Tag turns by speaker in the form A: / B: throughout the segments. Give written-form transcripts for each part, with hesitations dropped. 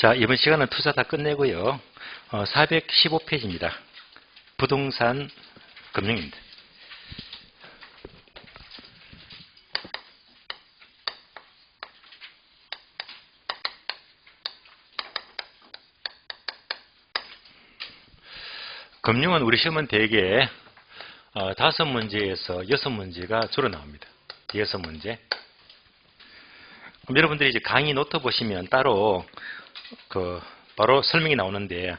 A: 자, 이번 시간은 투자 다 끝내고요. 415페이지입니다. 부동산 금융입니다. 금융은 우리 시험은 대개 5문제에서 6문제가 주로 나옵니다. 6문제. 그럼 여러분들이 이제 강의 노트 보시면 따로 바로 설명이 나오는데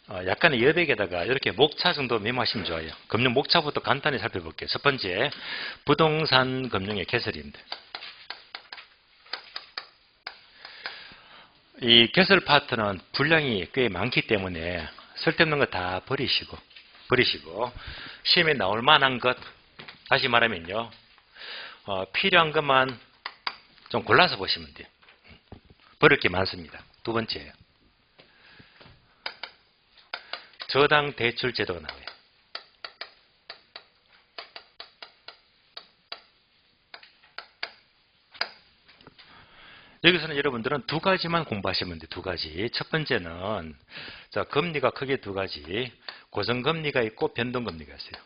A: 약간의 여백에다가 이렇게 목차 정도 메모하시면 좋아요. 금융 목차부터 간단히 살펴볼게요. 첫 번째, 부동산 금융의 개설입니다. 이 개설 파트는 분량이 꽤 많기 때문에 쓸데없는 거 다 버리시고 시험에 나올 만한 것, 다시 말하면요, 필요한 것만 좀 골라서 보시면 돼요. 버릴 게 많습니다. 두 번째예요. 저당 대출 제도가 나와요. 여기서는 여러분들은 두 가지만 공부하시면 돼요. 두 가지. 첫 번째는 금리가 크게 두 가지. 고정금리가 있고 변동금리가 있어요.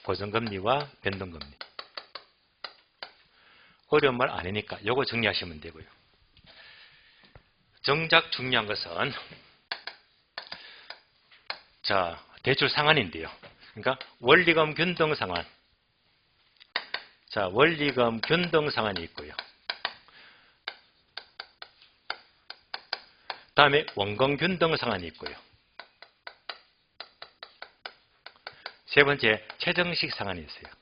A: 고정금리와 변동금리. 어려운 말 아니니까 요거 정리하시면 되고요. 정작 중요한 것은 대출 상환인데요. 그러니까 원리금 균등 상환. 원리금 균등 상환이 있고요. 다음에 원금 균등 상환이 있고요. 세 번째, 최정식 상환이 있어요.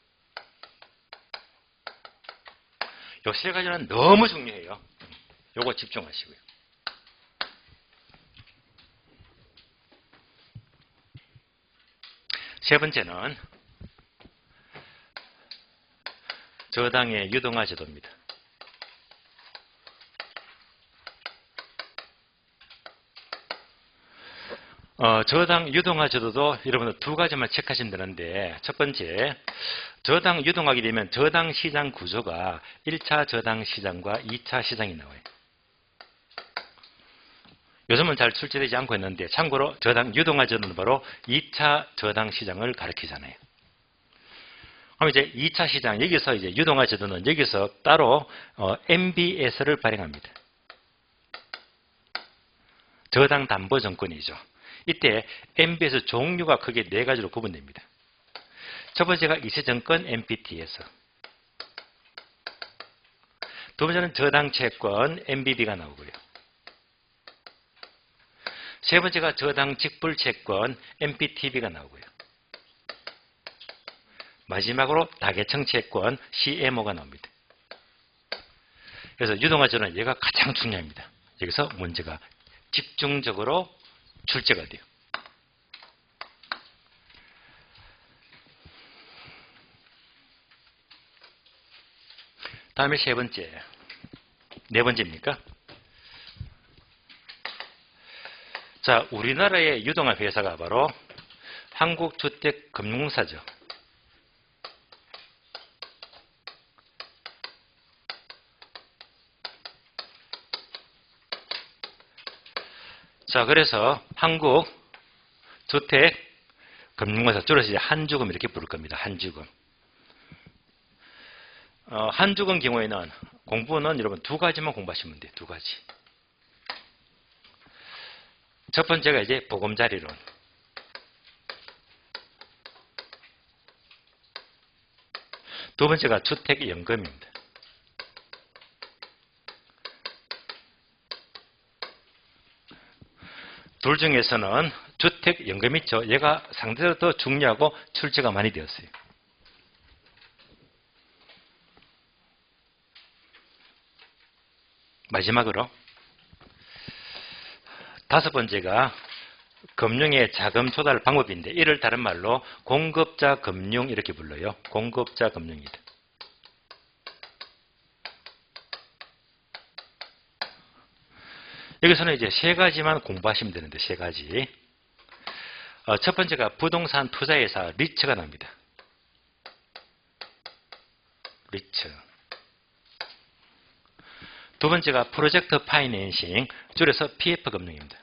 A: 요 세 가지는 너무 중요해요. 요거 집중하시고요. 세 번째는 저당의 유동화 제도입니다. 저당 유동화 제도도 여러분들 두 가지만 체크하시면 되는데, 첫 번째, 저당 유동하게 되면 저당 시장 구조가 1차 저당 시장과 2차 시장이 나와요. 요즘은 잘 출제되지 않고 있는데, 참고로 저당 유동화 제도는 바로 2차 저당 시장을 가리키잖아요. 그럼 이제 2차 시장, 여기서 이제 유동화 제도는 여기서 따로 MBS를 발행합니다. 저당 담보 정권이죠. 이때 MBS 종류가 크게 네 가지로 구분됩니다. 첫 번째가 이세증권 MPT에서, 두 번째는 저당채권 MBB가 나오고요. 세 번째가 저당 직불채권 MPTB가 나오고요. 마지막으로 다계청채권 CMO가 나옵니다. 그래서 유동화제도는 얘가 가장 중요합니다. 여기서 문제가 집중적으로 출제가 돼요. 다음에 세 번째, 네 번째입니까? 우리나라의 유동화 회사가 바로 한국주택금융사죠. 그래서 한국주택금융사, 줄여서 이제 한주금 이렇게 부를 겁니다. 한주금. 한주금 경우에는 공부는 여러분 두 가지만 공부하시면 돼요. 두 가지. 첫 번째가 이제 보금자리론. 두 번째가 주택연금입니다. 둘 중에서는 주택연금 있죠. 얘가 상대적으로 더 중요하고 출제가 많이 되었어요. 마지막으로 다섯 번째가 금융의 자금 조달 방법인데, 이를 다른 말로 공급자 금융 이렇게 불러요. 공급자 금융이다. 여기서는 이제 세 가지만 공부하시면 되는데, 세 가지. 첫 번째가 부동산 투자회사 리츠가 납니다. 리츠. 두 번째가 프로젝트 파이낸싱, 줄여서 PF금융입니다.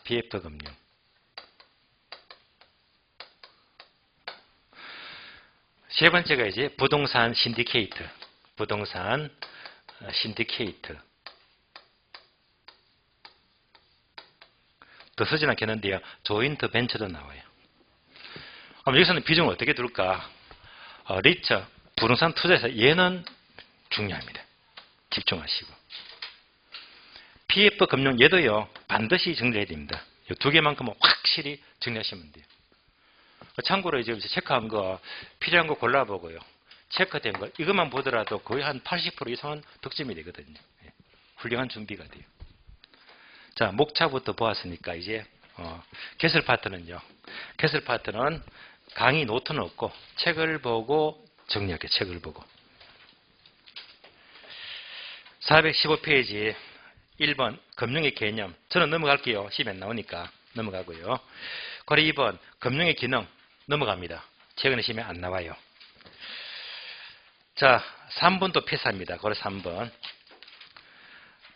A: PF금융. 세 번째가 이제 부동산 신디케이트. 부동산 신디케이트. 더 쓰진 않겠는데요. 조인트 벤처도 나와요. 그럼 여기서는 비중을 어떻게 둘까? 리처, 부동산 투자에서 얘는 중요합니다. 집중하시고. PF금융 얘도요. 반드시 정리해야 됩니다. 이 두 개만큼은 확실히 정리하시면 돼요. 참고로 이제 체크한 거 필요한 거 골라보고요. 체크된 거 이것만 보더라도 거의 한 80% 이상은 득점이 되거든요. 훌륭한 준비가 돼요. 자, 목차부터 보았으니까 이제 개설 파트는요. 개설 파트는 강의 노트는 없고 책을 보고 정리할게요. 책을 보고. 415페이지 1번 금융의 개념. 저는 넘어갈게요. 시험에 나오니까 넘어가고요. 그리고 2번 금융의 기능 넘어갑니다. 최근에 시험에 안 나와요. 자, 3번도 패스합니다. 그래서 3번.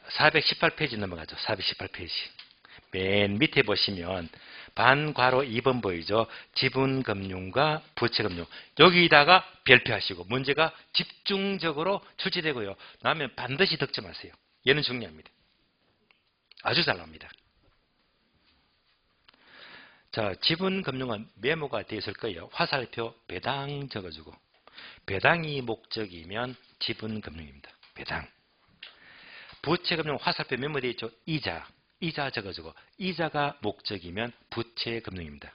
A: 418페이지 넘어가죠. 418페이지. 맨 밑에 보시면 반괄호 2번 보이죠. 지분금융과 부채금융. 여기다가 별표하시고 문제가 집중적으로 출제되고요. 나오면 반드시 득점하세요. 얘는 중요합니다. 아주 잘 나옵니다. 자, 지분금융은 메모가 되어 있을 거예요. 화살표 배당 적어주고. 배당이 목적이면 지분금융입니다. 배당. 부채금융 화살표 메모되어 있죠. 이자. 이자 적어주고. 이자가 목적이면 부채금융입니다.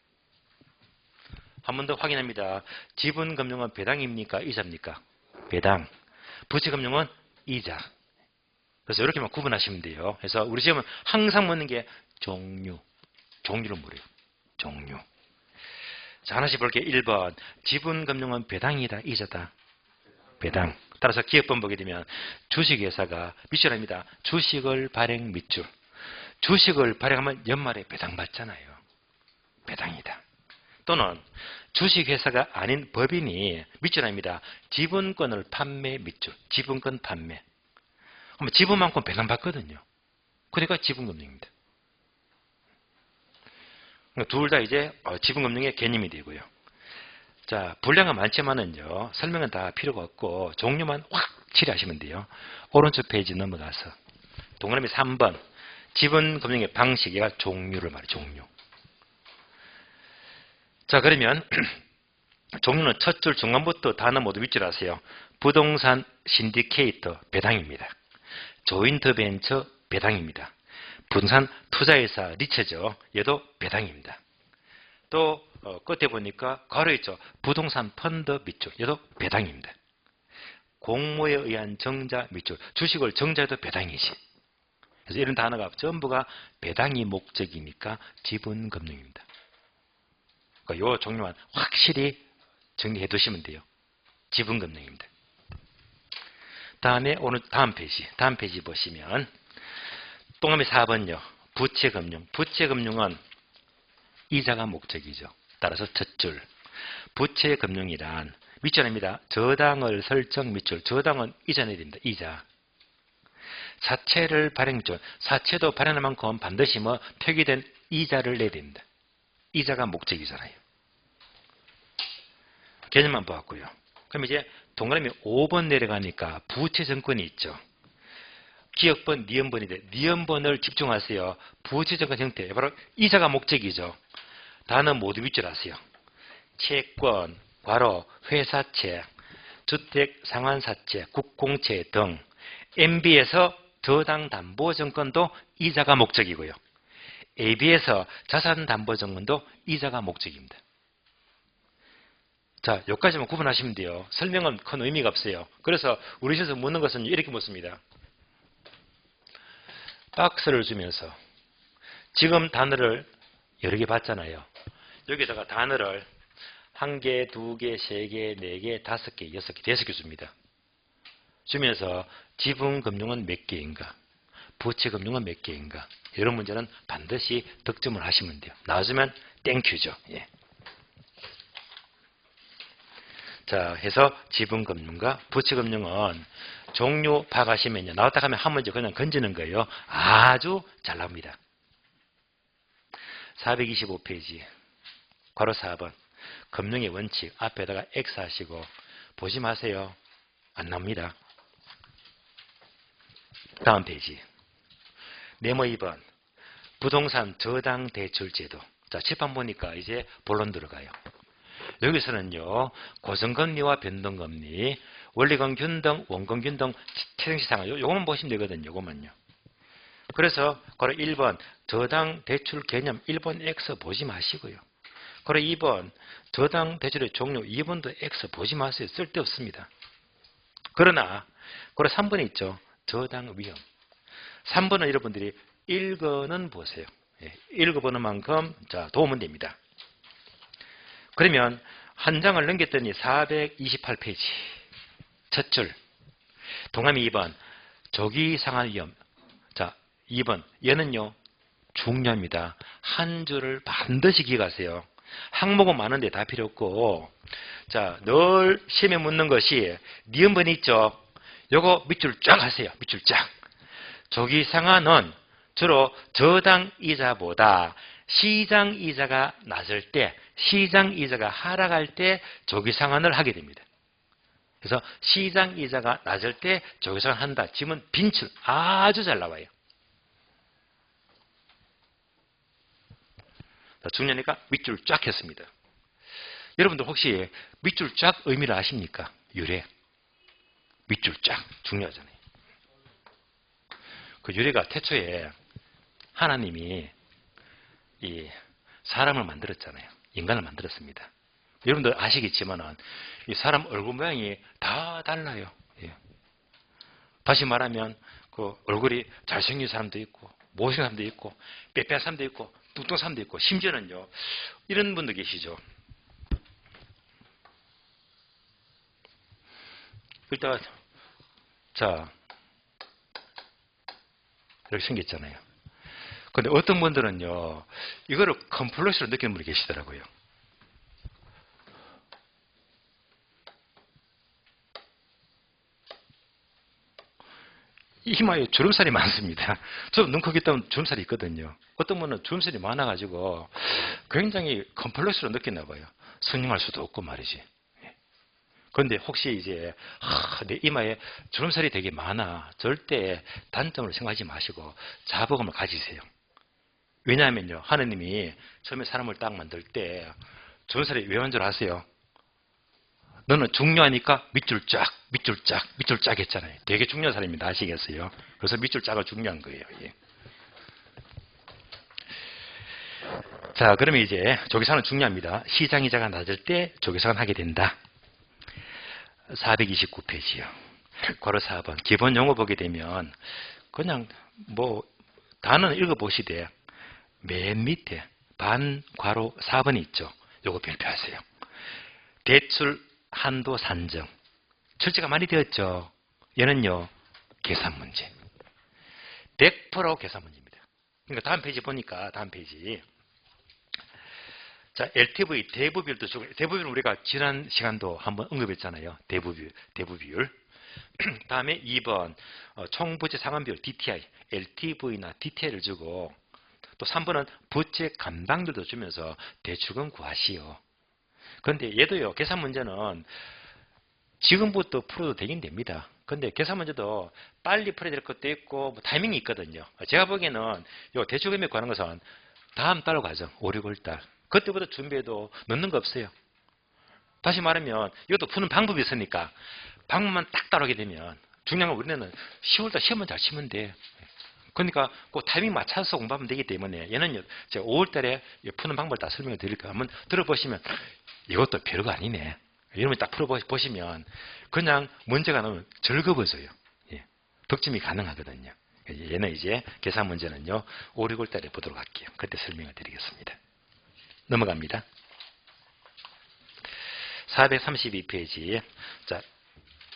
A: 한 번 더 확인합니다. 지분금융은 배당입니까? 이자입니까? 배당. 부채금융은 이자. 그래서 이렇게만 구분하시면 돼요. 그래서 우리 시험은 항상 묻는 게 종류. 종류를 물어요. 종류. 자, 하나씩 볼게요. 1번. 지분금융은 배당이다, 이자다? 배당. 따라서 기업번 보게 되면 주식회사가 미션입니다. 주식을 발행 밑줄. 주식을 발행하면 연말에 배당 받잖아요. 배당이다. 또는 주식회사가 아닌 법인이 밑줄입니다. 지분권을 판매 밑줄. 지분권 판매. 그러면 지분만큼 배당 받거든요. 그러니까 지분금융입니다. 둘 다 이제 지분금융의 개념이 되고요. 자, 분량은 많지만은요, 설명은 다 필요가 없고, 종류만 확실히 하시면 돼요. 오른쪽 페이지 넘어가서. 동그라미 3번. 지분금융의 방식, 얘가 종류를 말해요, 종류. 자, 그러면, 종류는 첫 줄 중간부터 단어 모두 밑줄 하세요. 부동산 신디케이터, 배당입니다. 조인트 벤처, 배당입니다. 부동산 투자회사 리처죠. 얘도 배당입니다. 또 끝에 보니까 괄호 있죠. 부동산 펀드 밑줄. 얘도 배당입니다. 공모에 의한 정자 밑줄. 주식을 정자해도 배당이지. 그래서 이런 단어가 전부가 배당이 목적이니까 지분금융입니다. 그러니까 이 종류만 확실히 정리해 두시면 돼요. 지분금융입니다. 다음에 오늘 다음 페이지 보시면 동그라미 4번요. 부채금융. 부채금융은 이자가 목적이죠. 따라서 첫 줄. 부채금융이란 밑줄입니다. 저당을 설정 밑줄. 저당은 이자 내야 됩니다. 이자. 사채를 발행 줄. 사채도 발행할 만큼 반드시 퇴기된 이자를 내야 됩니다. 이자가 목적이잖아요. 개념만 보았고요. 그럼 이제 동그라미 5번 내려가니까 부채증권이 있죠. 기억번, 니은번인데 니은번을 집중하세요. 부채증권 형태. 바로 이자가 목적이죠. 단어 모두 밑줄 하세요. 채권, 괄호, 회사채, 주택 상환사채, 국공채 등. MB에서 저당담보증권도 이자가 목적이고요. AB에서 자산담보증권도 이자가 목적입니다. 자, 여기까지만 구분하시면 돼요. 설명은 큰 의미가 없어요. 그래서 우리 시에서 묻는 것은 이렇게 묻습니다. 박스를 주면서 지금 단어를 여러 개 봤잖아요. 여기다가 단어를 1개, 2개, 3개, 4개, 5개, 6개, 5개 줍니다. 주면서 지분금융은 몇 개인가? 부채금융은 몇 개인가? 이런 문제는 반드시 득점을 하시면 돼요. 나와주면 땡큐죠. 예. 자, 해서 지분금융과 부채금융은 종류 파악하시면요. 나왔다 하면 한 문제 그냥 건지는 거예요. 아주 잘 나옵니다. 425페이지. 괄호 4번. 금융의 원칙 앞에다가 X 하시고 보지 마세요. 안 나옵니다. 다음 페이지. 네모 2번. 부동산 저당 대출 제도. 자, 칠판 보니까 이제 본론 들어가요. 여기서는요, 고정금리와 변동금리, 원리금 균등, 원금 균등, 최정시 상황, 요것만 보시면 되거든요. 요것만요. 그래서, 바로 1번, 저당 대출 개념 1번 X 보지 마시고요. 그리고 2번, 저당 대출의 종류 2번도 X 보지 마세요. 쓸데없습니다. 그러나, 그리고 3번에 있죠. 저당 위험. 3번은 여러분들이 읽어는 보세요. 읽어보는 만큼 자 도움은 됩니다. 그러면 한 장을 넘겼더니 428페이지 첫 줄 동함이 2번 조기 상환 위험. 자 2번 얘는요 중요합니다. 한 줄을 반드시 기억하세요. 항목은 많은데 다 필요 없고 자 늘 시험에 묻는 것이 니은번이 있죠. 요거 밑줄 쫙 하세요. 밑줄 쫙. 조기 상환은 주로 저당 이자보다 시장 이자가 낮을 때, 시장 이자가 하락할 때 조기 상환을 하게 됩니다. 그래서 시장 이자가 낮을 때 조기 상환한다. 지금은 빈출 아주 잘 나와요. 중요하니까 밑줄 쫙 했습니다. 여러분들 혹시 밑줄 쫙 의미를 아십니까? 유래. 밑줄 쫙 중요하잖아요. 그 유래가 태초에 하나님이 이 사람을 만들었잖아요. 인간을 만들었습니다. 여러분들 아시겠지만은 이 사람 얼굴 모양이 다 달라요. 예. 다시 말하면 그 얼굴이 잘생긴 사람도 있고 못생긴 사람도 있고 빼빼한 사람도 있고 뚱뚱한 사람도 있고 심지어는요 이런 분도 계시죠. 일단 자 이렇게 생겼잖아요. 근데 어떤 분들은요, 이거를 컴플렉스로 느끼는 분이 계시더라고요. 이마에 주름살이 많습니다. 저도 눈 크기 때문에 주름살이 있거든요. 어떤 분은 주름살이 많아가지고 굉장히 컴플렉스로 느끼나 봐요. 성령할 수도 없고 말이지. 그런데 혹시 이제 내 이마에 주름살이 되게 많아. 절대 단점으로 생각하지 마시고 자부감을 가지세요. 왜냐하면요. 하느님이 처음에 사람을 딱 만들 때 주름살이 왜 온 줄 아세요? 너는 중요하니까 밑줄 쫙, 밑줄 쫙, 밑줄 쫙 했잖아요. 되게 중요한 사람입니다. 아시겠어요? 그래서 밑줄 쫙가 중요한 거예요. 예. 자, 그러면 이제 조기상은 중요합니다. 시장이자가 낮을 때 조기상은 하게 된다. 429페이지요. 괄호 4번. 기본 용어 보게 되면 그냥 뭐 단어는 읽어보시되 맨 밑에 반 괄호 4번이 있죠. 요거 별표하세요. 대출 한도 산정. 출제가 많이 되었죠. 얘는요. 계산 문제. 100% 계산 문제입니다. 그러니까 다음 페이지 보니까 다음 페이지. 자, LTV 대부비율도 주고 대부비율은 우리가 지난 시간도 한번 언급했잖아요. 대부비율. 다음에 2번 총부채 상환비율 DTI, LTV나 DTI를 주고 또 3번은 부채 감당률도 주면서 대출금 구하시오. 그런데 얘도요. 계산 문제는 지금부터 풀어도 되긴 됩니다. 근데 계산 문제도 빨리 풀어야 될 것도 있고 뭐 타이밍이 있거든요. 제가 보기에는 요 대출금액 구하는 것은 다음 달로 가죠. 5, 6월 달. 그때부터 준비해도 넣는 거 없어요. 다시 말하면 이것도 푸는 방법이 있으니까 방법만 딱 따르게 되면 중요한 건 우리는 10월달 시험만 잘 치면 돼. 그러니까 그 타이밍 맞춰서 공부하면 되기 때문에 얘는 제가 5월달에 푸는 방법을 다 설명을 드릴게요. 한번 들어보시면 이것도 별거 아니네. 여러분이 딱 풀어보시면 그냥 문제가 나오면 즐거워져요. 예. 덕짐이 가능하거든요. 얘는 이제 계산 문제는요. 5, 6월달에 보도록 할게요. 그때 설명을 드리겠습니다. 넘어갑니다. 432페이지. 자,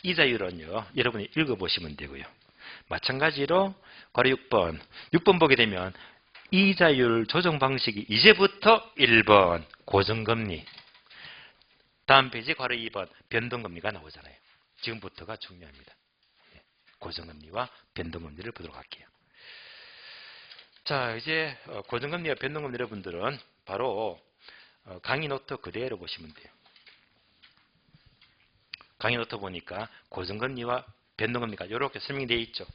A: 이자율은요. 여러분이 읽어보시면 되고요. 마찬가지로 괄호 6번. 6번 보게 되면 이자율 조정 방식이 이제부터 1번 고정금리. 다음 페이지 괄호 2번 변동금리가 나오잖아요. 지금부터가 중요합니다. 고정금리와 변동금리를 보도록 할게요. 자, 이제 고정금리와 변동금리 여러분들은 바로 강의 노트 그대로 보시면 돼요. 강의 노트 보니까 고정금리와 변동금리가 이렇게 설명되어 있죠.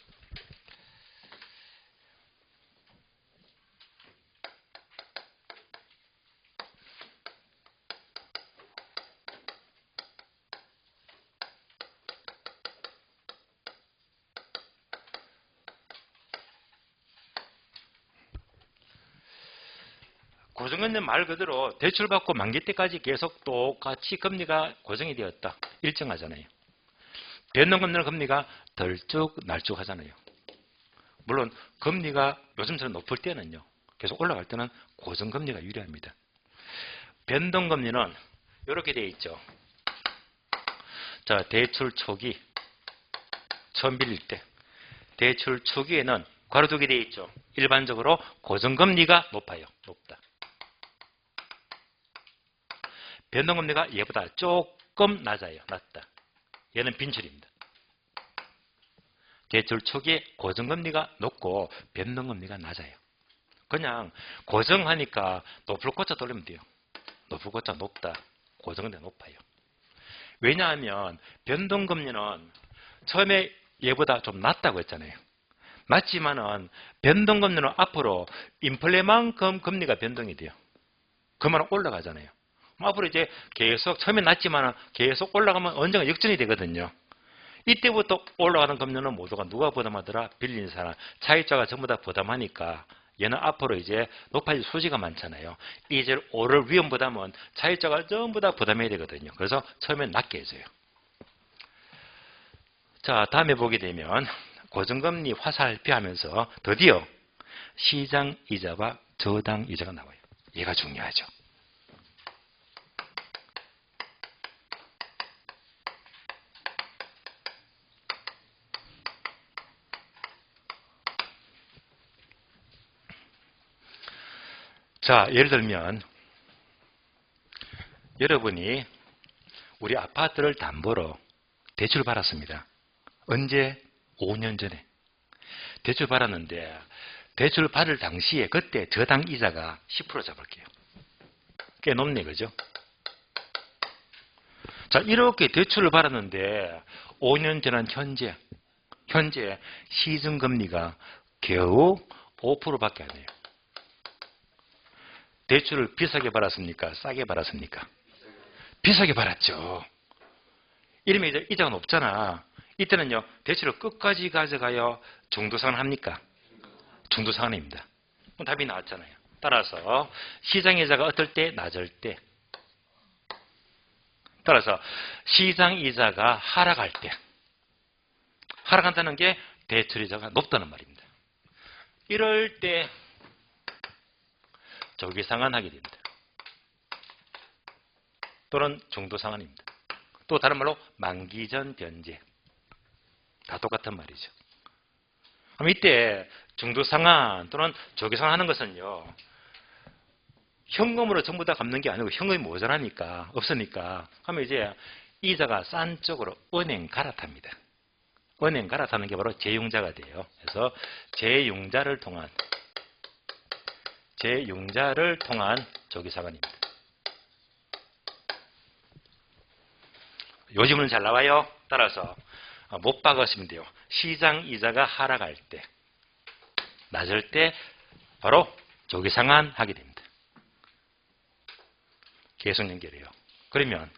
A: 고정금리 말 그대로 대출받고 만기 때까지 계속 똑같이 금리가 고정이 되었다. 일정하잖아요. 변동금리는 금리가 덜쭉날쭉 하잖아요. 물론 금리가 요즘처럼 높을 때는요. 계속 올라갈 때는 고정금리가 유리합니다. 변동금리는 이렇게 되어 있죠. 자, 대출 초기 처음 빌릴 때 대출 초기에는 괄호두개 되어 있죠. 일반적으로 고정금리가 높다. 변동금리가 얘보다 조금 낮다. 얘는 빈출입니다. 대출 초기에 고정금리가 높고 변동금리가 낮아요. 그냥 고정하니까 높을 고쳐 돌리면 돼요. 높을 고쳐 높다. 고정금리가 높아요. 왜냐하면 변동금리는 처음에 얘보다 좀 낮다고 했잖아요. 낮지만은 변동금리는 앞으로 인플레만큼 금리가 변동이 돼요. 그만은 올라가잖아요. 앞으로 이제 계속 처음에 낮지만 계속 올라가면 언젠가 역전이 되거든요. 이때부터 올라가는 금리는 모두가 누가 부담하더라? 빌린 사람. 차익자가 전부 다 부담하니까 얘는 앞으로 이제 높아질 소지가 많잖아요. 이제 오를 위험 부담은 차익자가 전부 다 부담해야 되거든요. 그래서 처음엔 낮게 해줘요. 자, 다음에 보게 되면 고정금리 화살표하면서 드디어 시장이자와 저당이자가 나와요. 얘가 중요하죠. 자, 예를 들면 여러분이 우리 아파트를 담보로 대출 받았습니다. 언제? 5년 전에 대출 받았는데 대출 받을 당시에 그때 저당 이자가 10% 잡을게요. 꽤 높네, 그죠? 자, 이렇게 대출을 받았는데 5년 지난 현재 시중금리가 겨우 5%밖에 안 해요. 대출을 비싸게 받았습니까? 싸게 받았습니까? 비싸게 받았죠. 이러면 이제 이자가 높잖아. 이때는요, 대출을 끝까지 가져가요? 중도상환 합니까? 중도상환입니다. 답이 나왔잖아요. 따라서 시장이자가 어떨 때? 낮을 때. 따라서 시장이자가 하락할 때. 하락한다는 게 대출이자가 높다는 말입니다. 이럴 때 조기상환하게 됩니다. 또는 중도상환입니다. 또 다른 말로 만기전 변제. 다 똑같은 말이죠. 그럼 이때 중도상환 또는 조기상환하는 것은요. 현금으로 전부 다 갚는 게 아니고 현금이 모자라니까 없으니까 하면 이제 이자가 싼 쪽으로 은행 갈아탑니다. 은행 갈아타는 게 바로 재융자가 돼요. 그래서 재융자를 통한 조기상환입니다. 요즘은 잘 나와요. 따라서 못 박으시면 돼요. 시장 이자가 하락할 때, 낮을 때 바로 조기상환하게 됩니다. 계속 연결해요. 그러면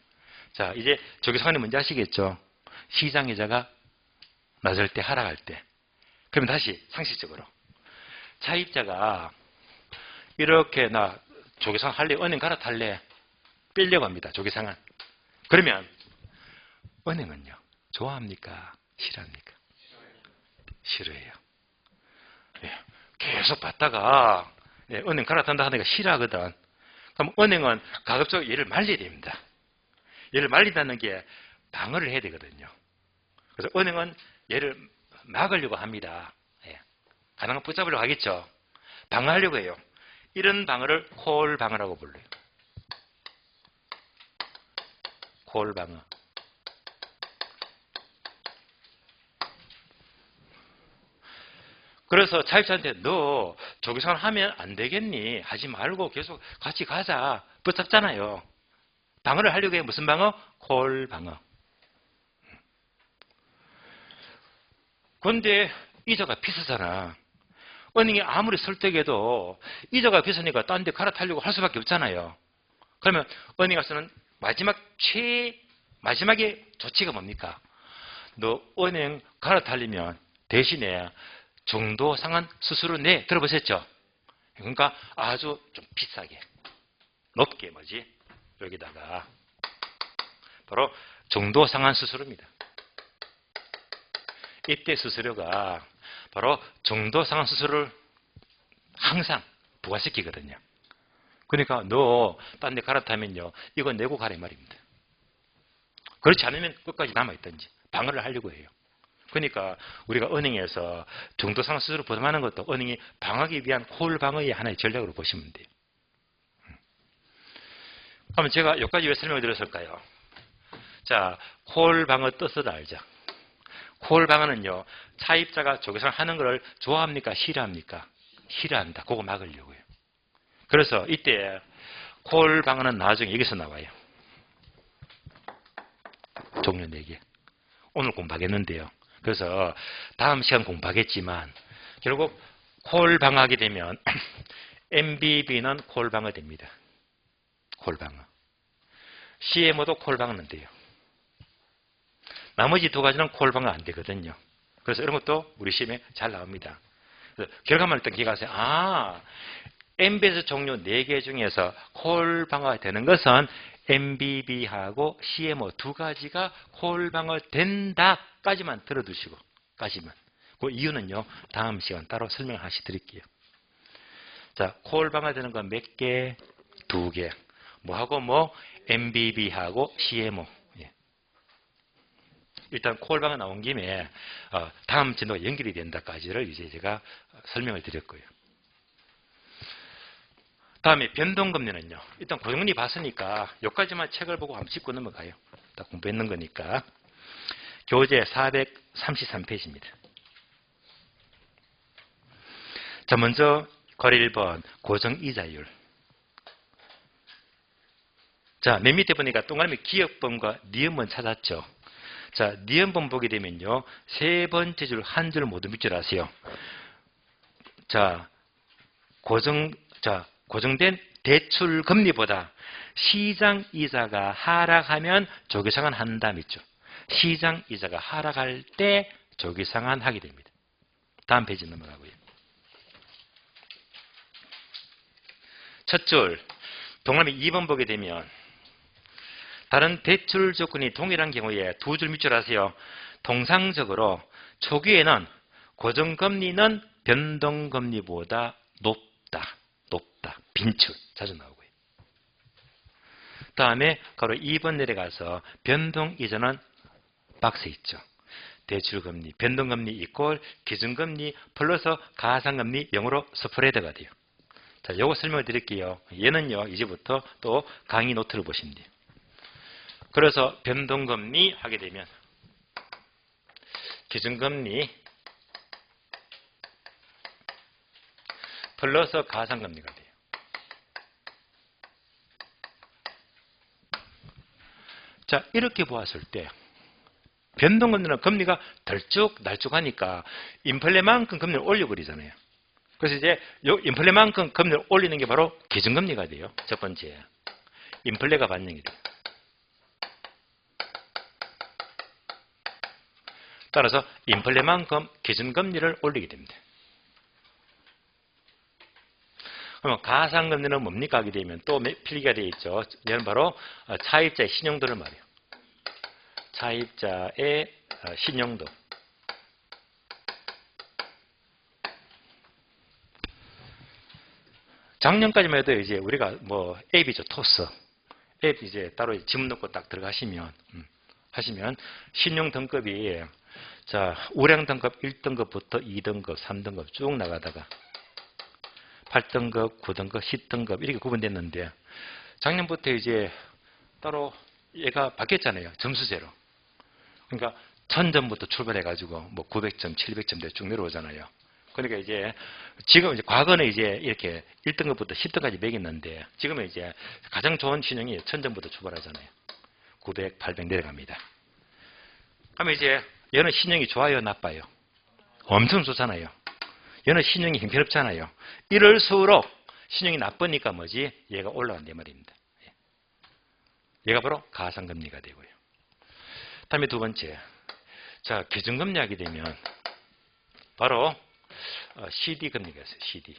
A: 자, 이제 조기상환이 뭔지 아시겠죠? 시장 이자가 낮을 때, 하락할 때. 그러면 다시 상식적으로 차입자가 이렇게 나 조기상환 할래? 은행 갈아탈래? 빼려고 합니다. 조기상환. 그러면 은행은요. 좋아합니까? 싫어합니까? 싫어해요. 예, 계속 받다가 은행 갈아탄다 하니까 싫어하거든. 그럼 은행은 가급적 얘를 말려야 됩니다. 얘를 말린다는 게 방어를 해야 되거든요. 그래서 은행은 얘를 막으려고 합니다. 예, 가능한 붙잡으려고 하겠죠. 방어하려고 해요. 이런 방어를 콜 방어라고 불러요. 콜 방어. 그래서 차입자한테 너 조교생활 하면 안 되겠니? 하지 말고 계속 같이 가자. 붙잡잖아요. 방어를 하려고 해. 무슨 방어? 콜 방어. 그런데 이자가 비싸잖아. 은행이 아무리 설득해도 이자가 비싸니까 딴 데 갈아타려고 할 수밖에 없잖아요. 그러면 은행에서는 마지막에 조치가 뭡니까? 너 은행 갈아타려면 대신에 중도 상환 수수료 내. 들어보셨죠? 그러니까 아주 좀 비싸게, 높게 뭐지? 여기다가 바로 중도 상환 수수료입니다. 이때 수수료가 바로 중도 상환 수수료를 항상 부과시키거든요. 그러니까 너 딴 데 갈아타면요, 이거 내고 가라 이 말입니다. 그렇지 않으면 끝까지 남아있든지 방어를 하려고 해요. 그러니까 우리가 은행에서 중도 상환 수수료 부담하는 것도 은행이 방어하기 위한 콜 방어의 하나의 전략으로 보시면 돼요. 그러면 제가 여기까지 왜 설명을 드렸을까요? 자, 콜 방어 뜻을 알자. 콜 방어는요, 차입자가 조교생활 하는 것을 좋아합니까? 싫어합니까? 싫어한다. 그거 막으려고요. 그래서 이때 콜 방어는 나중에 여기서 나와요. 종류 4개. 오늘 공부하겠는데요. 그래서 다음 시간 공부하겠지만 결국 콜 방어하게 되면 MBB는 콜 방어 됩니다. 콜 방어. CMO도 콜 방어는 돼요. 나머지 2가지는 콜 방어 안 되거든요. 그래서 이런 것도 우리 시험에 잘 나옵니다. 결과만 일단 기억하세요. MBS 종류 4개 중에서 콜 방어가 되는 것은 MBB하고 CMO 2가지가 콜 방어 된다까지만 들어두시고, 까지만. 그 이유는요, 다음 시간 따로 설명하시 드릴게요. 자, 콜 방어 되는 건 몇 개? 2개. 뭐하고 MBB하고 CMO. 예. 일단 콜 방어 나온 김에 다음 진도가 연결이 된다까지를 이제 제가 설명을 드렸고요. 다음에 변동금리는요. 일단 고정금리 봤으니까 여기까지만 책을 보고 한번 짚고 넘어가요. 다 공부했는 거니까. 교재 433페이지입니다. 자, 먼저 거래 1번 고정이자율. 자, 맨 밑에 보니까 동그라미 기억번과 니은번 찾았죠. 자, 니은번 보게 되면요, 3번째 줄 한 줄 모두 밑줄 하세요. 자, 고정된 대출 금리보다 시장 이자가 하락하면 조기상환 한다 있죠. 시장 이자가 하락할 때 조기상환 하게 됩니다. 다음 페이지 넘어가고요. 첫 줄 동그라미 2번 보게 되면 다른 대출 조건이 동일한 경우에 2줄 밑줄 하세요. 통상적으로 초기에는 고정금리는 변동금리보다 높다. 빈출 자주 나오고요. 다음에 가로 2번 내려가서 변동이자는 박스에 있죠. 대출금리, 변동금리 이꼴 기준금리 플러스 가상금리 0으로 스프레드가 돼요. 자, 요거 설명을 드릴게요. 얘는요, 이제부터 또 강의 노트를 보시면 돼요. 그래서 변동금리 하게 되면 기준금리 플러스 가상금리가 돼요. 자, 이렇게 보았을 때 변동금리는 금리가 덜쭉날쭉하니까 인플레만큼 금리를 올려버리잖아요. 그래서 이제 요 인플레만큼 금리를 올리는 게 바로 기준금리가 돼요. 첫 번째, 인플레가 반영이 돼요. 따라서 인플레만큼 기준금리를 올리게 됩니다. 그러면 가상금리는 뭡니까 하게 되면 또 필기가 되어 있죠. 이는 바로 차입자의 신용도를 말해요. 차입자의 신용도. 작년까지만 해도 이제 우리가 앱이죠. 토스. 앱 이제 따로 지문 넣고 딱 들어가시면 하시면 신용 등급이 자, 우량 등급 1등급부터 2등급, 3등급 쭉 나가다가 8등급, 9등급, 10등급 이렇게 구분됐는데 작년부터 이제 따로 얘가 바뀌었잖아요. 점수제로. 그러니까 1000점부터 출발해가지고 900점, 700점대 쭉 내려오잖아요. 그러니까 이제 지금 이제 과거는 이제 이렇게 1등급부터 10등까지 매겼는데 지금은 이제 가장 좋은 신용이 1000점부터 출발하잖아요. 900, 800 내려갑니다. 그러면 이제 얘는 신용이 좋아요, 나빠요? 엄청 좋잖아요. 얘는 신용이 형편없잖아요. 이럴수록 신용이 나쁘니까 뭐지? 얘가 올라간단 말입니다. 얘가 바로 가상금리가 되고요. 다음에 두 번째. 자, 기준금리 하게 되면 바로 CD 금리가 있어요. CD.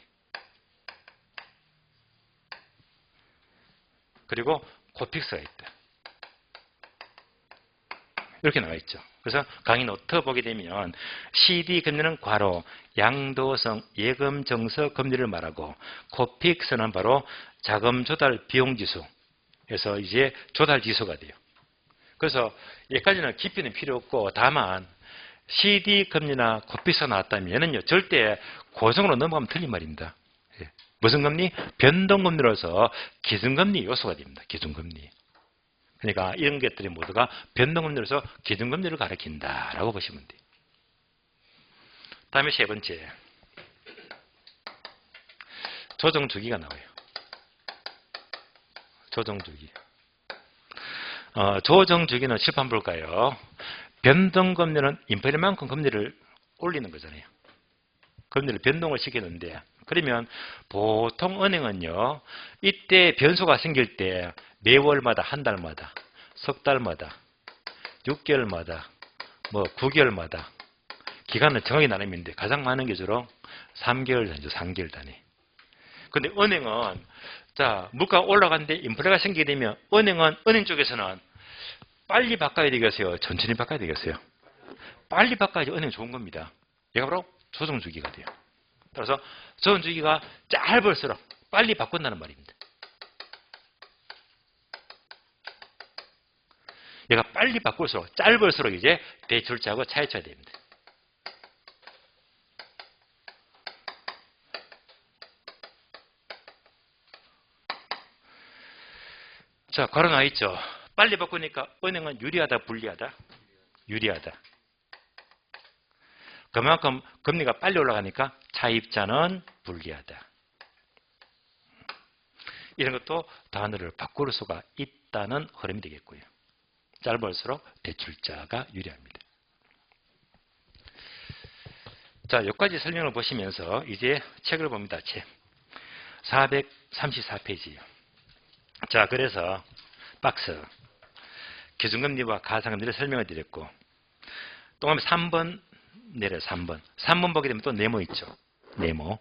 A: 그리고 코픽스가 있다. 이렇게 나와 있죠. 그래서 강의 노트 보게 되면 CD 금리는 괄호 양도성 예금 정서 금리를 말하고 코픽스는 바로 자금 조달 비용 지수에서 이제 조달 지수가 돼요. 그래서 여기까지는 깊이는 필요 없고 다만 CD 금리나 코픽스가 나왔다면 얘는요 절대 고성으로 넘어가면 틀린 말입니다. 무슨 금리? 변동금리로서 기준금리 요소가 됩니다. 기준금리. 그러니까 이런 것들이 모두가 변동금리로서 기준금리를 가리킨다라고 보시면 돼요. 다음에 세 번째. 조정주기가 나와요. 조정주기. 조정주기는 칠판 볼까요? 변동금리는 인플레만큼 금리를 올리는 거잖아요. 금리를 변동을 시키는데 그러면 보통 은행은요. 이때 변수가 생길 때 매월마다 한 달마다 석 달마다 6개월마다 뭐 9개월마다 기간은 정확히 나누는데 가장 많은 게 주로 3개월 단위죠. 3개월 단위. 근데 은행은 자 물가가 올라가는데 인플레가 생기게 되면 은행 쪽에서는 빨리 바꿔야 되겠어요? 천천히 바꿔야 되겠어요? 빨리 바꿔야지 은행 좋은 겁니다. 얘가 바로 조정주기가 돼요. 따라서 조정주기가 짧을수록 빨리 바꾼다는 말입니다. 얘가 빨리 바꿀수록 짧을수록 이제 대출자하고 차이쳐야 됩니다. 자, 괄호 나와 있죠. 빨리 바꾸니까 은행은 유리하다, 불리하다? 유리하다. 그만큼 금리가 빨리 올라가니까 차입자는 불리하다. 이런 것도 단어를 바꿀 수가 있다는 흐름이 되겠고요. 짧을수록 대출자가 유리합니다. 자, 여기까지 설명을 보시면서 이제 책을 봅니다. 책. 434페이지요. 자, 그래서 박스. 기준금리와 가상금리를 설명을 드렸고 또 하면 3번 내려 3번. 3번 보게 되면 또 네모 있죠. 네모.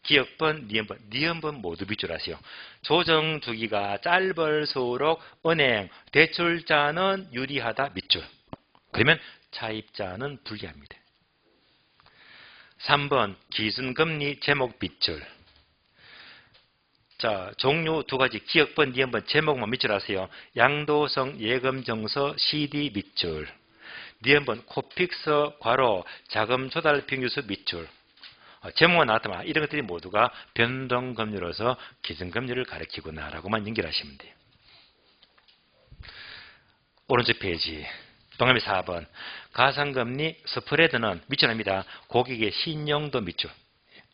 A: 기억번, 니은번 모두 밑줄하세요. 조정주기가 짧을수록 은행, 대출자는 유리하다 밑줄. 그러면 차입자는 불리합니다. 3번 기준금리 제목 밑줄. 자, 종류 두 가지 기억번, 니은번 제목만 밑줄하세요. 양도성 예금정서 CD 밑줄. 니은번 코픽스 괄호 자금 조달 비용지수 밑줄. 제목만 나왔다면 이런 것들이 모두가 변동금리로서 기준금리를 가리키구나라고만 연결하시면 돼요. 오른쪽 페이지 동그라미 4번 가상금리 스프레드는 밑줄합니다. 고객의 신용도 밑줄.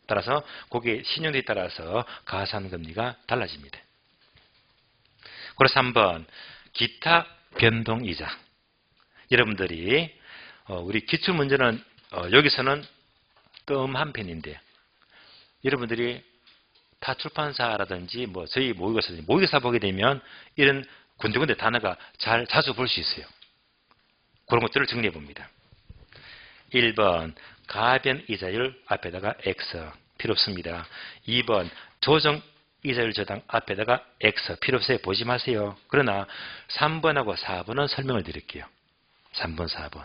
A: 따라서 고객의 신용도에 따라서 가상금리가 달라집니다. 그리고 3번 기타 변동이자. 여러분들이 우리 기출문제는 여기서는 뜸한 편인데 여러분들이 타 출판사라든지 뭐 저희 모의고사 보게 되면 이런 군데군데 단어가 자주 볼 수 있어요. 그런 것들을 정리해 봅니다. 1번 가변 이자율 앞에다가 X 필요 없습니다. 2번 조정 이자율 저당 앞에다가 X 필요 없어요. 보지 마세요. 그러나 3번하고 4번은 설명을 드릴게요. 3번, 4번.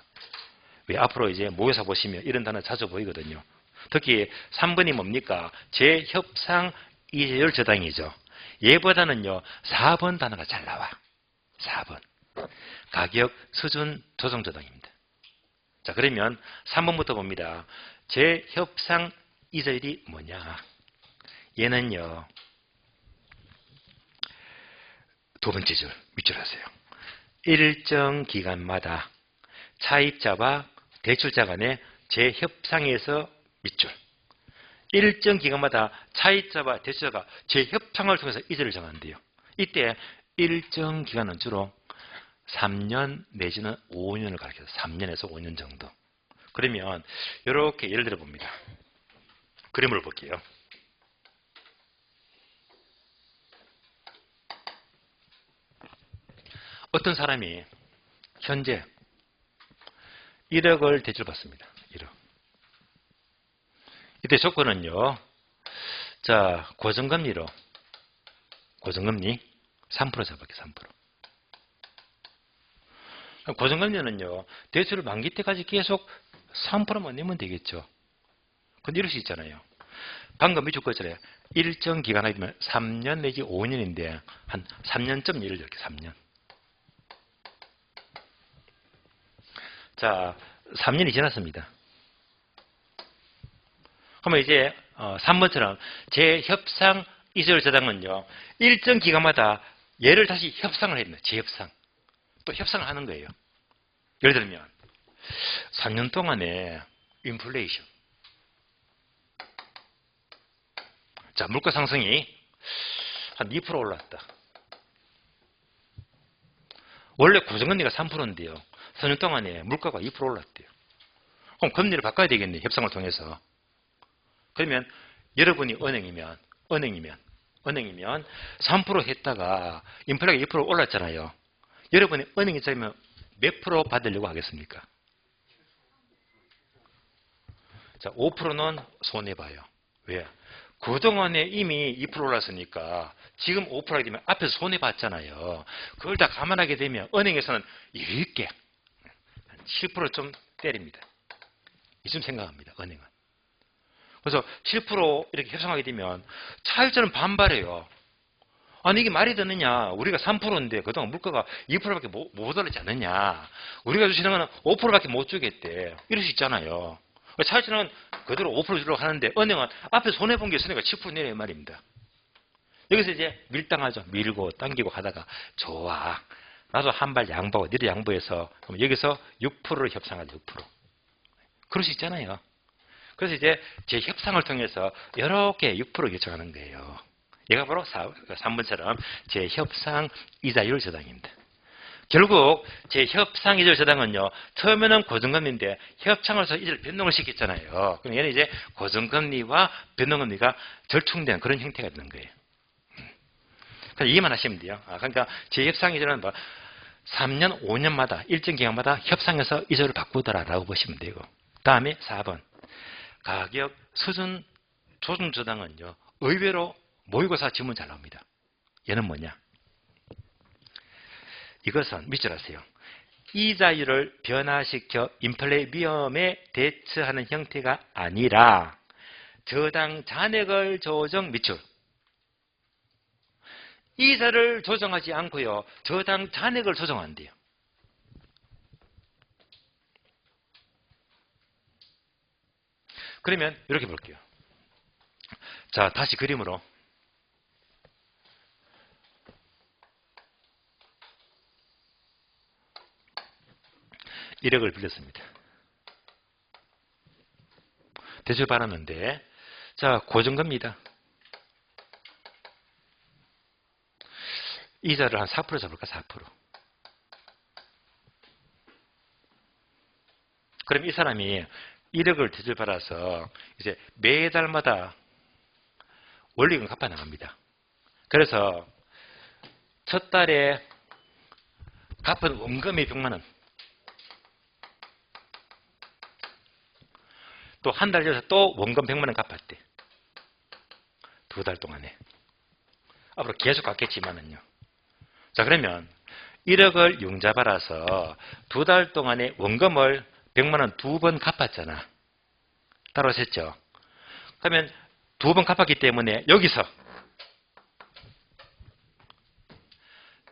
A: 왜 앞으로 이제 모의고사 보시면 이런 단어 자주 보이거든요. 특히 3번이 뭡니까? 재협상 이자율 저당이죠. 얘보다는요 4번 단어가 잘 나와. 4번. 가격 수준 조정 저당입니다. 자, 그러면 3번부터 봅니다. 재협상 이자율이 뭐냐? 얘는요. 두 번째 줄 밑줄 하세요. 일정 기간마다 차입자와 대출자 간의 재협상에서 밑줄. 일정 기간마다 차입자와 대출자가 재협상을 통해서 이자를 정한대요. 이때 일정 기간은 주로 3년 내지는 5년을 가리켜서 3년에서 5년 정도. 그러면 이렇게 예를 들어 봅니다. 그림을 볼게요. 어떤 사람이 현재 1억을 대출받습니다. 1억. 이때 조건은요. 자, 고정금리 3% 잡을게요. 3%. 고정금리는요. 대출 만기 때까지 계속 3%만 내면 되겠죠. 근데 이럴 수 있잖아요. 방금 미줄 거잖아요. 일정 기간이 되면 3년 내지 5년인데 한 3년쯤 예를 들게 3년. 자, 3년이 지났습니다. 그러면 이제 3번처럼 재협상 이자율 저당은요. 일정 기간마다 얘를 다시 협상을 해야 됩니다. 재협상. 또 협상을 하는 거예요. 예를 들면 3년 동안에 인플레이션. 자, 물가 상승이 한 2% 올랐다. 원래 고정금리가 3%인데요. 4년 동안에 물가가 2% 올랐대요. 그럼 금리를 바꿔야 되겠네. 협상을 통해서. 그러면 여러분이 은행이면 3% 했다가 인플레가 2% 올랐잖아요. 여러분이 은행 입장이면 몇 프로 받으려고 하겠습니까? 자, 5%는 손해봐요. 왜? 그동안에 이미 2% 올랐으니까 지금 5% 하게 되면 앞에서 손해봤잖아요. 그걸 다 감안하게 되면 은행에서는 이렇게 7% 좀 때립니다. 이쯤 생각합니다. 은행은. 그래서 7% 이렇게 협상하게 되면 차일자는 반발해요. 아니 이게 말이 되느냐. 우리가 3%인데 그동안 물가가 2%밖에 못 올랐지 않느냐. 우리가 주시는 건 5%밖에 못 주겠대. 이럴 수 있잖아요. 차일자는 그대로 5% 주려고 하는데 은행은 앞에 손해본 게 있으니까 7% 내려 말입니다. 여기서 이제 밀당하죠. 밀고 당기고 하다가 좋아. 나도 한 발 양보하고 니도 양보해서 그럼 여기서 6%를 협상하죠. 6%. 그럴 수 있잖아요. 그래서 이제 제 협상을 통해서 이렇게 6% 결정하는 거예요. 얘가 바로 3번처럼 제 협상 이자율 저당입니다. 결국 제 협상 이자율 저당은요. 처음에는 고정금리인데 협상을 해서 이자를 변동을 시켰잖아요. 그럼 얘는 이제 고정금리와 변동금리가 절충된 그런 형태가 되는 거예요. 그래서 이해만 하시면 돼요. 그러니까 제 협상 이자는 뭐 3년, 5년마다 일정 기간마다 협상해서 이자를 바꾸더라라고 보시면 되고. 다음에 4번. 가격 수준 조정 저당은요. 의외로 모의고사 지문 잘 나옵니다. 얘는 뭐냐? 이것은 밑줄 하세요. 이자율을 변화시켜 인플레 위험에 대처하는 형태가 아니라 저당 잔액을 조정 밑줄. 이자를 조정하지 않고요. 저당 잔액을 조정한대요. 그러면 이렇게 볼게요. 자, 다시 그림으로. (1억을) 빌렸습니다. 대출 받았는데 자, 고정금리다. 이자를 한 4% 잡을까? 4%. 그럼 이 사람이 1억을 대출 받아서 이제 매달마다 원리금 갚아 나갑니다. 그래서 첫 달에 갚은 원금이 100만 원. 또 한 달 뒤에서 또 원금 100만 원 갚았대. 2달 동안에. 앞으로 계속 갚겠지만은요. 자, 그러면 1억을 융자 받아서 2달 동안에 원금을 100만 원 2번 갚았잖아. 따라오셨죠? 그러면 2번 갚았기 때문에 여기서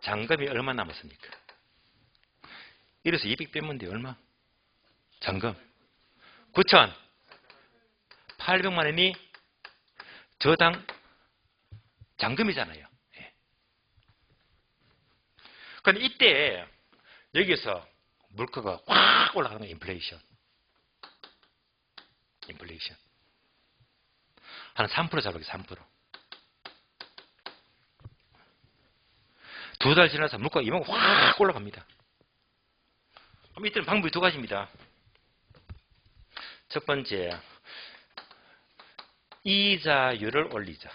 A: 잔금이 얼마 남았습니까? 이래서 200 빼면 돼. 얼마? 잔금 9천 800만 원이 저당 잔금이잖아요. 예. 그런데 이때 여기서 물가가 확 올라가는 거예요. 인플레이션. 한 3% 잡을게요. 3%. 2달 지나서 물가가 이만큼 확 올라갑니다. 그럼 이때는 방법이 두 가지입니다. 첫 번째, 이자율을 올리자.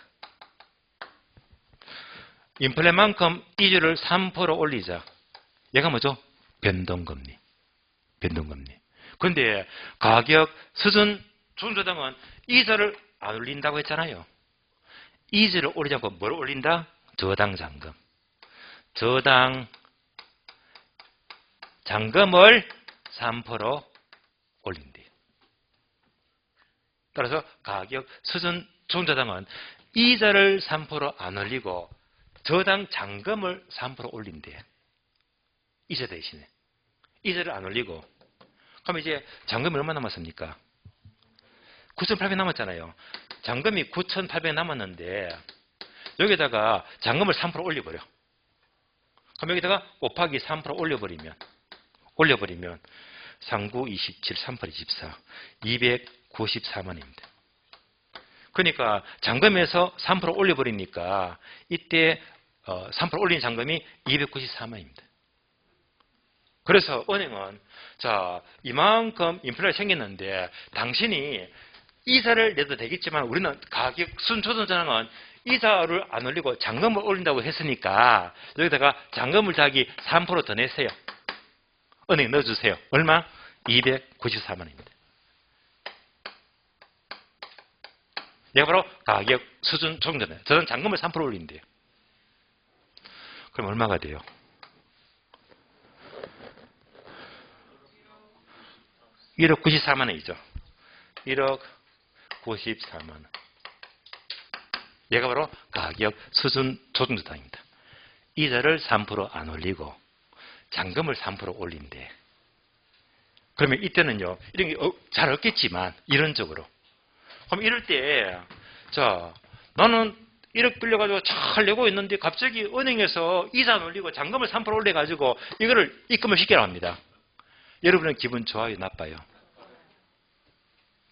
A: 인플레만큼 이자율을 3% 올리자. 얘가 뭐죠? 변동금리. 변동금리. 그런데 가격 수준 조정조당은 이자를 안 올린다고 했잖아요. 이자를 올리지 않고 뭘 올린다? 저당 잔금. 저당 잔금을 3% 올린대요. 따라서 가격 수준 조정조당은 이자를 3% 안 올리고 저당 잔금을 3% 올린대요. 이자 대신에. 이자를 안 올리고. 그럼 이제 잔금이 얼마 남았습니까? 9,800 남았잖아요. 잔금이 9,800 남았는데 여기다가 잔금을 3% 올려버려. 그럼 여기다가 곱하기 3% 올려버리면 39, 27, 38, 24, 294만입니다. 그러니까 잔금에서 3% 올려버리니까 이때 3% 올린 잔금이 294만입니다. 그래서 은행은 자 이만큼 인플레가 생겼는데 당신이 이자를 내도 되겠지만 우리는 가격 순조정자는 이자를 안 올리고 잔금을 올린다고 했으니까 여기다가 잔금을 더하기 3% 더 내세요. 은행에 넣어주세요. 얼마? 294만입니다. 얘가 바로 가격 수준 조정자네. 저는 잔금을 3% 올린대요. 그럼 얼마가 돼요? 1억 94만 원이죠. 1억 94만 원. 얘가 바로 가격 수준 조정조당입니다. 이자를 3% 안 올리고 잔금을 3% 올린대. 그러면 이때는요. 이런 게 잘 없겠지만 이론적으로. 그럼 이럴 때 자 나는 1억 빌려가지고 잘 내고 있는데 갑자기 은행에서 이자 안 올리고 잔금을 3% 올려가지고 이거를 입금을 시키라 합니다. 여러분은 기분 좋아요? 나빠요?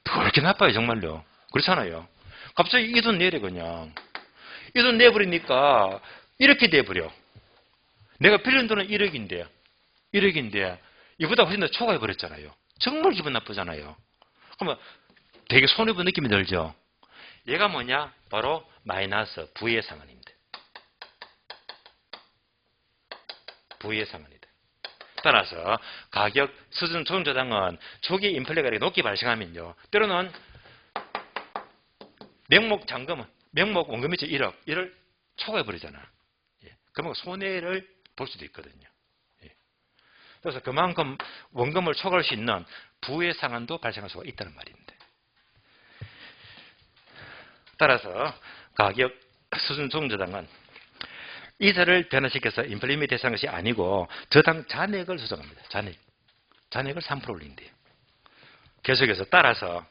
A: 그렇게 나빠요 정말로. 그렇잖아요. 갑자기 이 돈 내래 그냥. 이 돈 내버리니까 이렇게 돼버려. 내가 빌린 돈은 1억인데 이보다 훨씬 더 초과해버렸잖아요. 정말 기분 나쁘잖아요. 그러면 되게 손해본 느낌이 들죠. 얘가 뭐냐? 바로 마이너스 부의 상환입니다. 부의 상환이다. 따라서 가격 수준 조정조당은 초기 인플레가 높게 발생하면요. 때로는 명목 잔금은 명목 원금이체 1억 이를 초과해버리잖아. 예. 그러면 손해를 볼 수도 있거든요. 예. 그래서 그만큼 원금을 초과할 수 있는 부의 상환도 발생할 수가 있다는 말입니다. 따라서 가격 수준 조정조당은 이자를 변화시켜서 인플레이션이 대상한 것이 아니고 저당 잔액을 조정합니다. 잔액을 3% 올린대요. 계속해서 따라서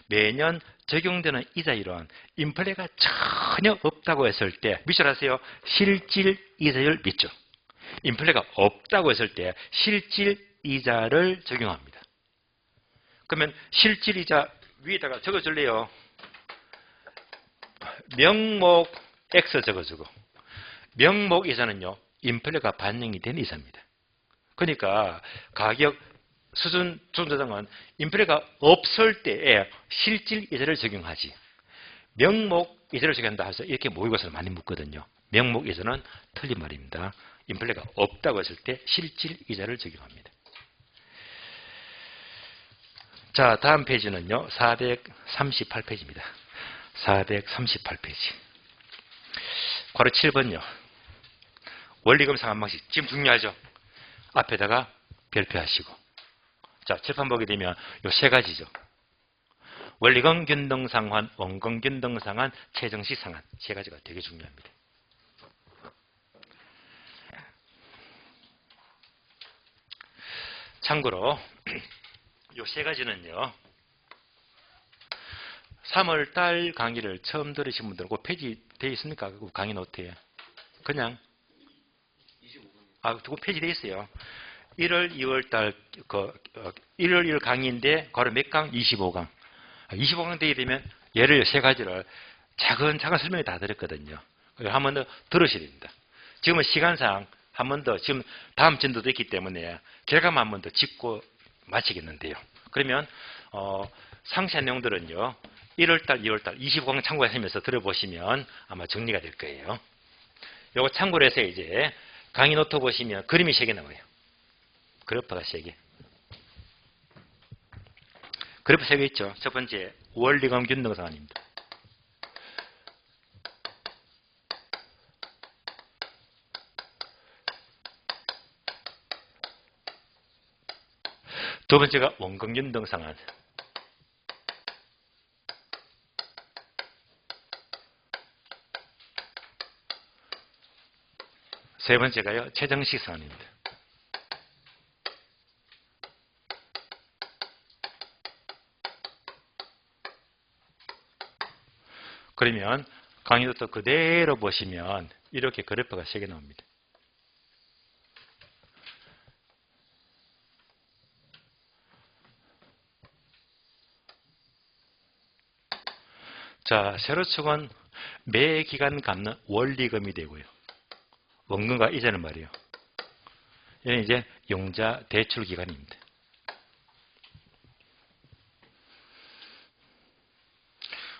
A: 매년 적용되는 이자율은 인플레가 전혀 없다고 했을 때 밑줄 하세요. 실질 이자율 밑줄. 인플레가 없다고 했을 때 실질 이자를 적용합니다. 그러면 실질 이자 위에다가 적어줄래요? 명목 X 적어주고 명목 이자는요. 인플레가 반영이 된 이자입니다. 그러니까 가격 수준 조정조당은 인플레가 없을 때에 실질 이자를 적용하지. 명목 이자를 적용한다 해서 이렇게 모의고사를 많이 묻거든요. 명목 이자는 틀린 말입니다. 인플레가 없다고 했을 때 실질 이자를 적용합니다. 자, 다음 페이지는요. 438페이지입니다. 438페이지. 괄호 7번요. 원리금 상환 방식. 지금 중요하죠. 앞에다가 별표하시고. 자, 칠판 보게 되면 요 세 가지죠. 원리금 균등상환, 원금 균등상환, 최정식 상환. 세 가지가 되게 중요합니다. 참고로 요 세 가지는요. 3월 달 강의를 처음 들으신 분들은 그 페이지 되어 있습니까? 그 강의 노트에. 그냥 25분. 그 페이지 되어 있어요. 1월, 2월 달 1월 2월 강의인데 괄호 몇 강? 25강. 25강 되게 되면 예를 세 가지를 차근차근 설명을 다 드렸거든요. 한 번 더 들으셔야 됩니다. 지금은 시간상 한 번 더, 지금 다음 진도도 있기 때문에 결과만 한 번 더 짚고 마치겠는데요. 그러면 상세한 내용들은요. 1월달, 2월달 25강 참고하시면서 들어보시면 아마 정리가 될 거예요. 요거 참고로 해서 이제 강의 노트 보시면 그림이 3개 나와요. 그래프가 3개. 그래프 3개 있죠. 첫 번째 원리금 균등상환입니다. 두 번째가 원금 균등상환. 세 번째가요, 최정식 상환입니다. 그러면 강의도 그대로 보시면 이렇게 그래프가 3개 나옵니다. 자, 세로축은 매 기간 갚는 원리금이 되고요. 원금과 이자는 말이에요. 얘는 이제 용자 대출 기간입니다.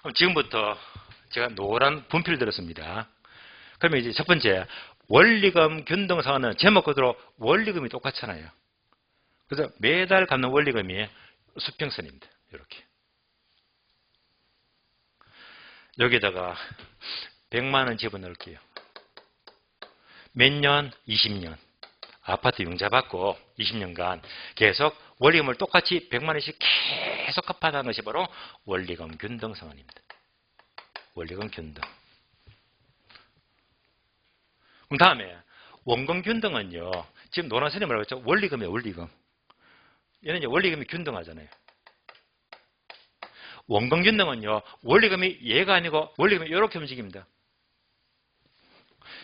A: 그럼 지금부터 제가 노란 분필을 들었습니다. 그러면 이제 첫 번째 원리금 균등상환은 제목 그대로 원리금이 똑같잖아요. 그래서 매달 갚는 원리금이 수평선입니다. 이렇게. 여기다가 100만 원 집어넣을게요. 몇 년? 20년. 아파트 융자 받고 20년간 계속 원리금을 똑같이 100만 원씩 계속 갚아나가는 것이 바로 원리금 균등상환입니다. 원리금 균등. 그럼 다음에 원금 균등은요. 지금 노란선이 뭐라고 했죠? 원리금이에요. 원리금. 얘는 이제 원리금이 균등하잖아요. 원금 균등은요. 원리금이 얘가 아니고 원리금이 이렇게 움직입니다.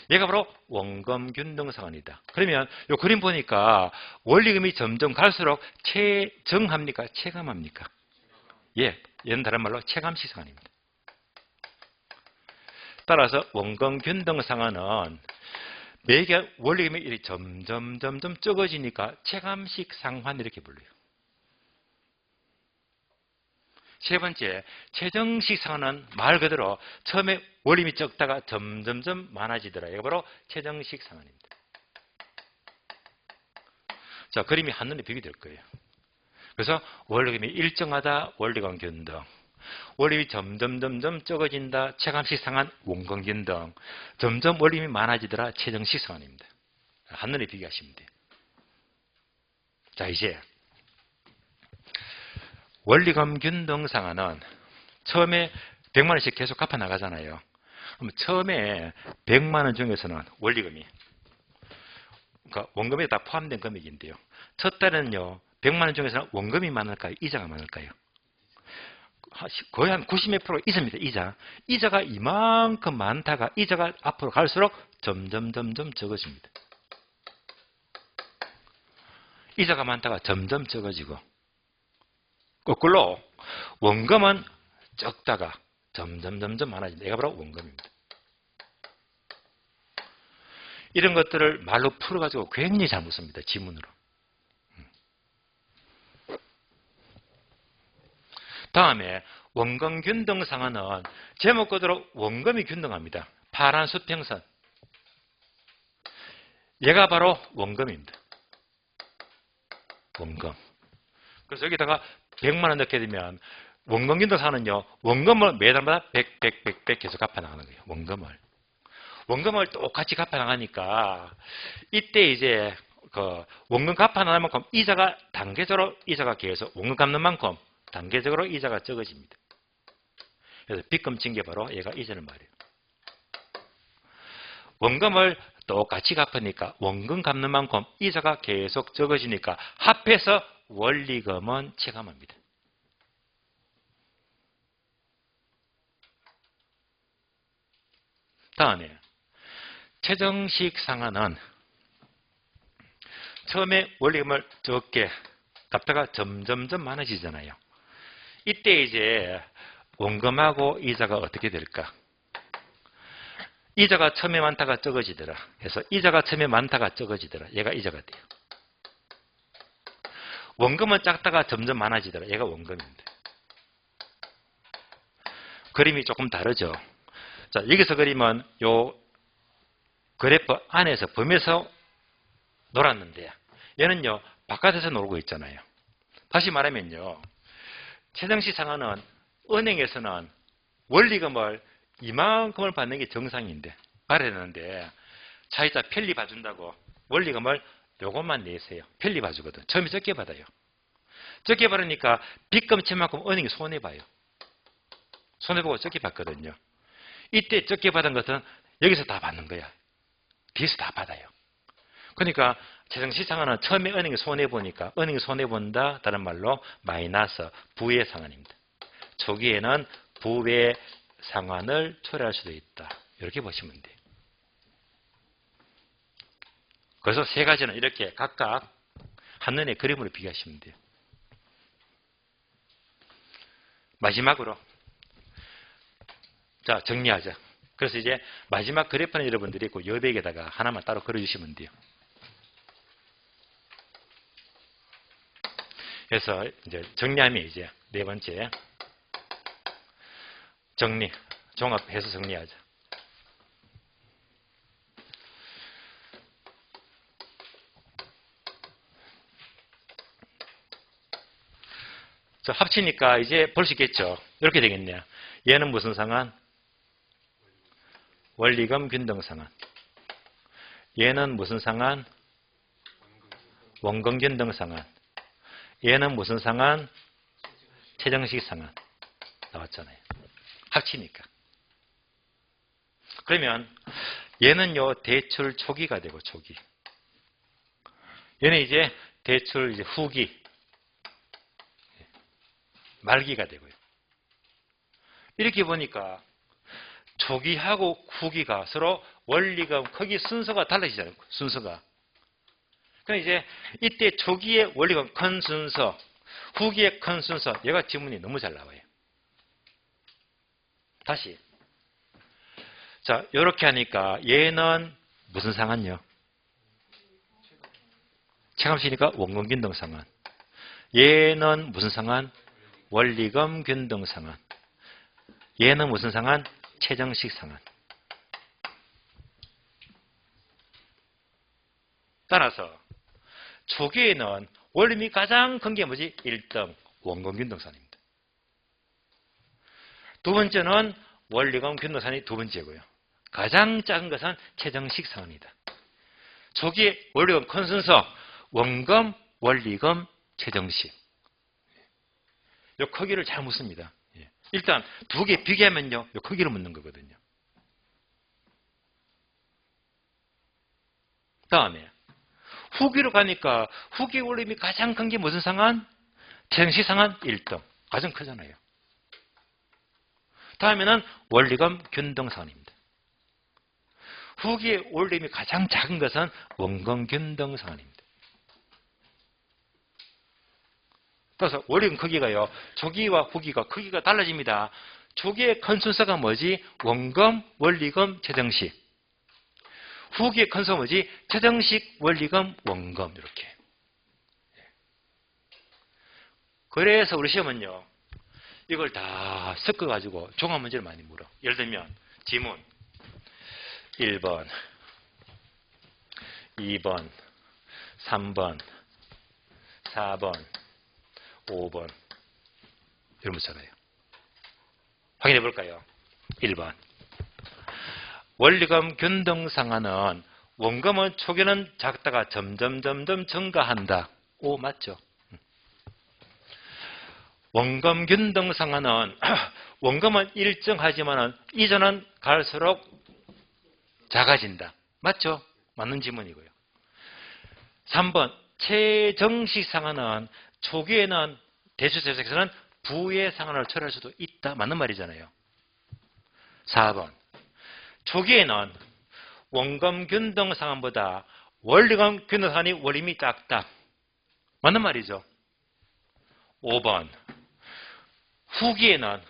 A: 얘가 바로 원금 균등상환이다. 그러면 이 그림 보니까 원리금이 점점 갈수록 체정합니까? 체감합니까? 예, 얘는 다른 말로 체감식 상환입니다. 따라서 원금 균등상환은 매개 원리금이 점점 적어지니까 체감식 상환 이렇게 불러요. 세 번째, 최정식 상환은 말 그대로 처음에 원리금이 적다가 점점 많아지더라. 이거 바로 최정식 상환입니다. 자, 그림이 한눈에 비교될 거예요. 그래서 원리금이 일정하다, 원리금 균등. 원리금이 점점 적어진다, 체감식 상환, 원금 균등. 점점 원리금이 많아지더라, 최정식 상환입니다. 한눈에 비교하시면 돼요. 자, 이제 원리금 균등 상환은 처음에 100만 원씩 계속 갚아 나가잖아요. 그럼 처음에 100만 원 중에서는 원리금이, 그러니까 원금에 다 포함된 금액인데요. 첫 달에는요, 100만 원 중에서는 원금이 많을까요? 이자가 많을까요? 거의 한 90몇 프로 이자입니다. 이자. 이자가 이만큼 많다가 이자가 앞으로 갈수록 점점 적어집니다. 이자가 많다가 점점 적어지고, 거꾸로 원금은 적다가 점점 많아진다. 이가 바로 원금입니다. 이런 것들을 말로 풀어가지고 굉장히 잘 묻습니다. 지문으로. 다음에 원금 균등 상환은 제목 그대로 원금이 균등합니다. 파란 수평선. 얘가 바로 원금입니다. 원금. 그래서 여기다가 100만 원 넣게 되면 원금 균등 상환은요. 원금을 매달마다 100 계속 갚아나가는 거예요. 원금을 똑같이 갚아나가니까 이때 이제 그 원금 갚아나가는 만큼 이자가 단계적으로 이자가 계속 원금 갚는 만큼 단계적으로 이자가 적어집니다. 그래서 빚금 친 게 바로 얘가 이자는 말이에요. 원금을 똑같이 갚으니까 원금 갚는 만큼 이자가 계속 적어지니까 합해서 원리금은 체감합니다. 다음에 최정식 상환은 처음에 원리금을 적게 갚다가 점점 많아지잖아요. 이때 이제 원금하고 이자가 어떻게 될까? 이자가 처음에 많다가 적어지더라 해서 이자가 처음에 많다가 적어지더라. 얘가 이자가 돼요. 원금은 작다가 점점 많아지더라. 얘가 원금입니다. 그림이 조금 다르죠. 자, 여기서 그리면 요 그래프 안에서 범위에서 놀았는데 얘는요 바깥에서 놀고 있잖아요. 다시 말하면요 최정시 상환은 은행에서는 원리금을 이만큼을 받는 게 정상인데 말해야 되는데 차이자 편리 봐준다고 원리금을 요것만 내세요. 편리 봐주거든. 처음에 적게 받아요. 적게 받으니까 빚금치만큼 은행이 손해봐요. 손해보고 적게 받거든요. 이때 적게 받은 것은 여기서 다 받는 거야. 뒤에서 다 받아요. 그러니까 최정시상환은 처음에 은행이 손해보니까 은행이 손해본다. 다른 말로 마이너스 부의 상환입니다. 초기에는 부의 상환을 초래할 수도 있다. 이렇게 보시면 돼요. 그래서 세 가지는 이렇게 각각 한눈에 그림으로 비교하시면 돼요. 마지막으로 자 정리하자. 그래서 이제 마지막 그래프는 여러분들이 그 여백에다가 하나만 따로 그려주시면 돼요. 그래서 이제 정리하면 이제 네 번째 정리, 종합해서 정리하자. 자, 합치니까 이제 볼 수 있겠죠. 이렇게 되겠네요. 얘는 무슨 상환? 원리금 균등상환. 얘는 무슨 상환? 원금 균등상환. 얘는 무슨 상환? 최정식 상환. 나왔잖아요. 합치니까. 그러면 얘는요 대출 초기가 되고 초기. 얘는 이제 대출 이제 후기, 말기가 되고요. 이렇게 보니까 초기하고 후기가 서로 원리금 크기 순서가 달라지잖아요. 순서가. 그럼 이제 이때 초기의 원리금 큰 순서, 후기의 큰 순서. 얘가 지문이 너무 잘 나와요. 다시. 자, 이렇게 하니까 얘는 무슨 상환요? 체감시니까 원금 균등 상환. 얘는 무슨 상환? 원리금 균등 상환. 얘는 무슨 상환? 최정식 상환. 따라서 초기에는 원리금이 가장 큰 게 뭐지? 1등 원금 균등 상환입니다. 두 번째는 원리금 균등상환이 두 번째고요. 가장 작은 것은 최정식 상환이다. 초기에 원리금 큰 순서 원금, 원리금, 최정식. 이 크기를 잘 묻습니다. 일단 두 개 비교하면요. 이 크기를 묻는 거거든요. 다음에 후기로 가니까 후기 원리금이 가장 큰 게 무슨 상환? 최정식 상환 1등. 가장 크잖아요. 다음에는 원리금 균등상환입니다. 후기의 원리금이 가장 작은 것은 원금 균등상환입니다. 그래서 원리금 크기가요. 초기와 후기가 크기가 달라집니다. 초기의 큰 순서가 뭐지? 원금, 원리금, 최정식. 후기의 큰 순서가 뭐지? 최정식, 원리금, 원금 이렇게. 그래서 우리 시험은요. 이걸 다 섞어가지고 종합 문제를 많이 물어. 예를 들면 지문 1번, 2번, 3번, 4번, 5번 이런 문자가요. 확인해 볼까요? 1번 원리금 균등상환은 원금은 초기는 작다가 점점 증가한다. 오 맞죠? 원금 균등상환은 원금은 일정하지만 이자는 갈수록 작아진다. 맞죠? 맞는 지문이고요. 3번 최정식 상환은 초기에는 대출대책에서는 부의 상환을 처리할 수도 있다. 맞는 말이잖아요. 4번 초기에는 원금 균등 상환보다 원리금 균등 상환이 원리금이 작다. 맞는 말이죠. 5번 후기에는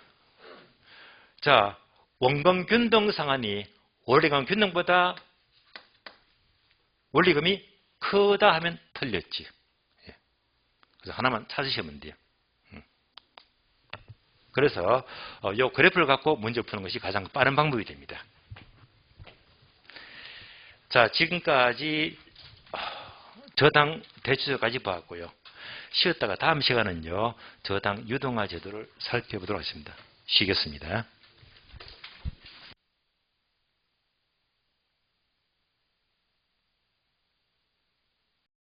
A: 자, 원금균등 상한이 원리금 균등보다 원리금이 크다 하면 틀렸지. 예. 그래서 하나만 찾으시면 돼요. 그래서 이 그래프를 갖고 문제 푸는 것이 가장 빠른 방법이 됩니다. 자, 지금까지 저당 대주주까지 봤고요. 쉬었다가 다음 시간은요, 저당 유동화 제도를 살펴보도록 하겠습니다. 쉬겠습니다.